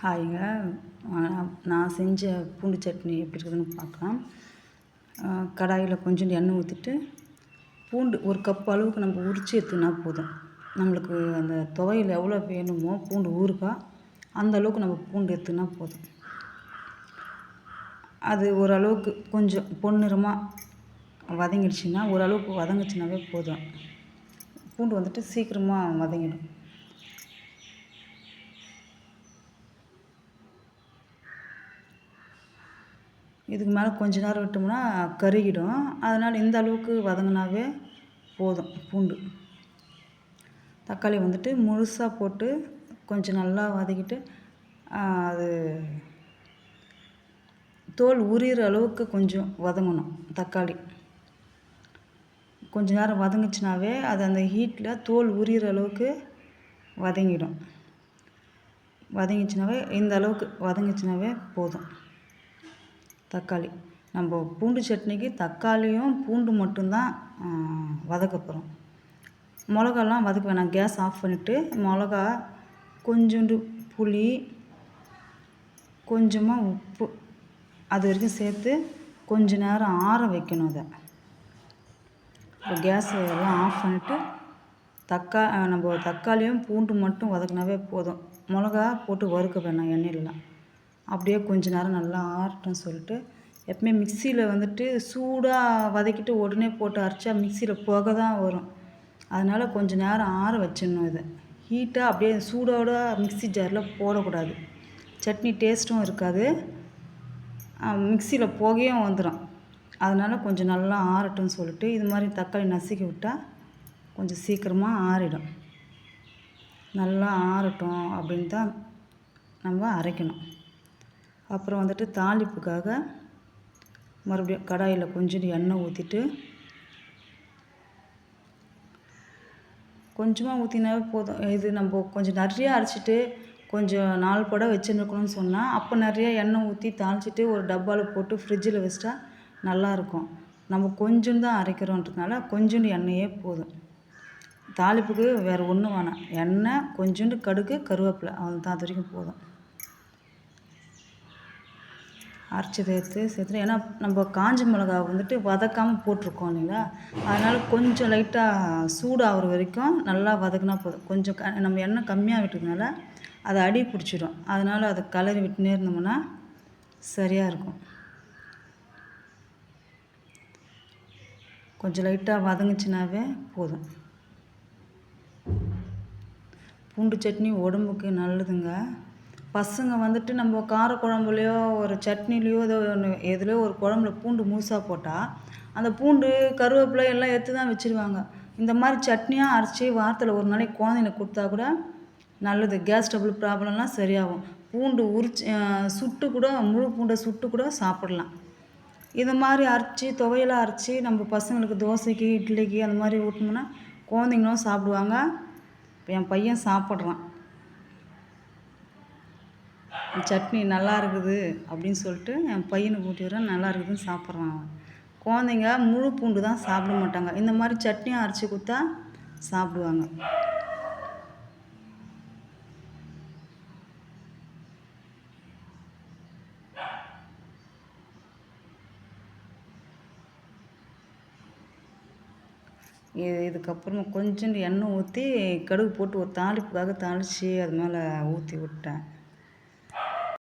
ஹாய்ங்க. நான் செஞ்ச பூண்டு சட்னி எப்படி இருக்குதுன்னு பார்க்கலாம். கடாயில் கொஞ்சோண்டு எண்ணெய் ஊற்றிட்டு பூண்டு ஒரு கப் அளவுக்கு நம்ம உரித்து எடுத்துக்கினா போதும். நம்மளுக்கு அந்த துவையல் எவ்வளோ வேணுமோ பூண்டு ஊறுகாய் அந்த அளவுக்கு நம்ம பூண்டு எடுத்துக்கினா போதும். அது ஓரளவுக்கு கொஞ்சம் பொன்னிறமாக வதங்கிடுச்சுன்னா ஓரளவுக்கு வதங்கிச்சுனாவே போதும். பூண்டு வந்துட்டு சீக்கிரமாக வதங்கிடும். இதுக்கு மேலே கொஞ்ச நேரம் விட்டோம்னா கருகிடும். அதனால் இந்த அளவுக்கு வதங்கினாவே போதும். பூண்டு தக்காளி வந்துட்டு முழுசாக போட்டு கொஞ்சம் நல்லா வதக்கிட்டு அது தோல் உரிகிற அளவுக்கு கொஞ்சம் வதங்கணும். தக்காளி கொஞ்ச நேரம் வதங்குச்சுனாவே அது அந்த ஹீட்டில் தோல் உரிகிற அளவுக்கு வதங்கிடும். வதங்கிச்சுனாவே இந்த அளவுக்கு வதங்கிச்சுனாவே போதும். தக்காளி நம்ம பூண்டு சட்னிக்கு தக்காளியும் பூண்டு மட்டும்தான் வதக்க போகிறோம். மிளகாலாம் வதக்க வேணாம். கேஸ் ஆஃப் பண்ணிவிட்டு மிளகா, கொஞ்சோண்டு புளி, கொஞ்சமாக உப்பு அது வரைக்கும் சேர்த்து கொஞ்ச நேரம் ஆற வைக்கணும். அதை இப்போ கேஸ் எல்லாம் ஆஃப் பண்ணிவிட்டு நம்ம தக்காளியும் பூண்டு மட்டும் வதக்கினாவே போதும். மிளகா போட்டு வறுக்க வேணாம் எண்ணெயிலலாம். அப்படியே கொஞ்ச நேரம் நல்லா ஆறட்டும் சொல்லிட்டு எப்பவுமே மிக்சியில் வந்துட்டு சூடாக வதக்கிட்டு உடனே போட்டு அரைச்சா மிக்சியில் புகை தான் வரும். அதனால் கொஞ்சம் நேரம் ஆற வச்சிடணும். இதை ஹீட்டாக அப்படியே சூடோட மிக்சி ஜாரில் போடக்கூடாது. சட்னி டேஸ்ட்டும் இருக்காது, மிக்சியில் புகையும் வந்துடும். அதனால் கொஞ்சம் நல்லா ஆறட்டும்னு சொல்லிட்டு இது மாதிரி தக்காளி நசுக்கி விட்டால் கொஞ்சம் சீக்கிரமாக ஆறிடும். நல்லா ஆறட்டும் அப்படின்னு தான் நம்ம அரைக்கணும். அப்புறம் வந்துட்டு தாளிப்புக்காக மறுபடியும் கடாயில் கொஞ்சோண்டு எண்ணெய் ஊற்றிட்டு கொஞ்சமாக ஊற்றினாவே போதும். இது நம்ம கொஞ்சம் நிறைய அரைச்சிட்டு கொஞ்சம் 4 படை வச்சுருக்கணும்னு சொன்னால் அப்போ நிறைய எண்ணெய் ஊற்றி தாளிச்சிட்டு ஒரு டப்பாவில் போட்டு ஃப்ரிட்ஜில் வச்சிட்டா நல்லாயிருக்கும். நம்ம கொஞ்சம் தான் அரைக்கிறோன்றதுனால கொஞ்சோண்டு எண்ணெயே போதும். தாளிப்புக்கு வேறு ஒன்றும் வேணாம். எண்ணெய், கொஞ்சோண்டு கடுகு, கருவேப்பிலை அவ்வளோதான். அது வரைக்கும் போதும். அரைச்சதை எடுத்து சேர்த்துட்டு ஏன்னா நம்ம காஞ்ச மிளகா வந்துட்டு வதக்காமல் போட்டிருக்கோம் இல்லைங்களா, அதனால் கொஞ்சம் லைட்டாக சூடாகிற வரைக்கும் நல்லா வதக்கினா போதும். கொஞ்சம் நம்ம எண்ணெய் கம்மியாக விட்டதுனால அதை அடி பிடிச்சிடும். அதனால் அதை கலரி விட்டுனே இருந்தோம்னா சரியாக இருக்கும். கொஞ்சம் லைட்டாக வதங்குச்சுனாவே போதும். பூண்டு சட்னி உடம்புக்கு நல்லதுங்க. பசங்க வந்துட்டு நம்ம காரக்குழம்புலையோ ஒரு சட்னிலையோ எதுலையோ ஒரு குழம்புல பூண்டு முழுசாக போட்டால் அந்த பூண்டு கருவேப்பிலை எல்லாம் எடுத்து தான் வச்சுருவாங்க. இந்த மாதிரி சட்னியாக அரைச்சி வாரத்தில் ஒரு நாளைக்கு குழந்தைங்களுக்கு கொடுத்தா கூட நல்லது. கேஸ் ட்ரபிள் ப்ராப்ளம்லாம் சரியாகும். பூண்டு உரிச்சு சுட்டு கூட முழு பூண்டை சுட்டு கூட சாப்பிடலாம். இது மாதிரி அரைச்சி துவையலாக அரைச்சி நம்ம பசங்களுக்கு தோசைக்கு, இட்லிக்கு அந்த மாதிரி ஊட்டினோம்னா குழந்தைங்களும் சாப்பிடுவாங்க. இப்போ என் பையன் சாப்பிட்றான். சட்னி நல்லா இருக்குது அப்படின்னு சொல்லிட்டு என் பையனுக்கு ஊட்டிடுறேன். நல்லா இருக்குதுன்னு சாப்பிட்றான் அவன். குழந்தைங்க முழு பூண்டு தான் சாப்பிட மாட்டாங்க. இந்த மாதிரி சட்னியாக அரைச்சி கொடுத்தா சாப்பிடுவாங்க. இதுக்கப்புறமா கொஞ்சோண்டு எண்ணெய் ஊற்றி கடுகு போட்டு ஒரு தாளிப்புக்காக தாளித்து அது மேலே ஊற்றி விட்டேன்.